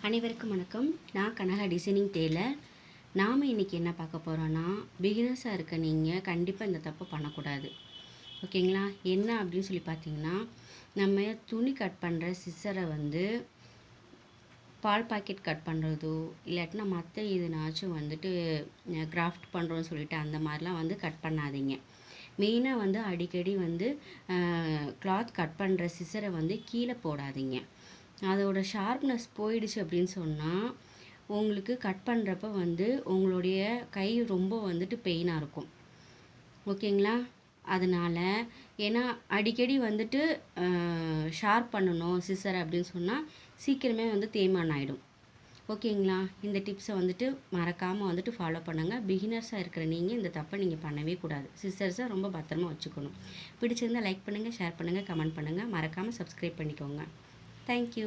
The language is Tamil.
அனைவருக்கும் வணக்கம். நான் கனகா டிசைனிங் டெய்லர். நாம் இன்றைக்கி என்ன பார்க்க போகிறோன்னா, பிகினர்ஸாக இருக்க நீங்கள் கண்டிப்பாக இந்த தப்பு பண்ணக்கூடாது. ஓகேங்களா? என்ன அப்படின்னு சொல்லி பார்த்தீங்கன்னா, நம்ம துணி கட் பண்ணுற சிசரை பால் பாக்கெட் கட் பண்ணுறதோ இல்லாட்டினா மற்ற எதுனாச்சும் கிராஃப்ட் பண்ணுறோன்னு சொல்லிட்டு அந்த மாதிரிலாம் கட் பண்ணாதீங்க. மெயினாக அடிக்கடி கிளாத் கட் பண்ணுற சிசரை கீழே போடாதீங்க. அதோட ஷார்ப்னஸ் போயிடுச்சு அப்படின்னு சொன்னால் உங்களுக்கு கட் பண்ணுறப்ப உங்களுடைய கை ரொம்ப பெயினாக இருக்கும். ஓகேங்களா? அதனால் ஏன்னா அடிக்கடி ஷார்ப் பண்ணணும் சிசர் அப்படின்னு சொன்னால் சீக்கிரமே தேய்மானம் ஆகிடும். ஓகேங்களா? இந்த டிப்ஸை மறக்காமல் ஃபாலோ பண்ணுங்கள். பிகினர்ஸாக இருக்கிற நீங்கள் இந்த தப்பை நீங்கள் பண்ணவே கூடாது. சிசர்ஸை ரொம்ப பத்திரமா வச்சுக்கணும். பிடிச்சிருந்தால் லைக் பண்ணுங்கள், ஷேர் பண்ணுங்கள், கமெண்ட் பண்ணுங்கள். மறக்காமல் சப்ஸ்கிரைப் பண்ணிக்கோங்க. தேங்க்யூ.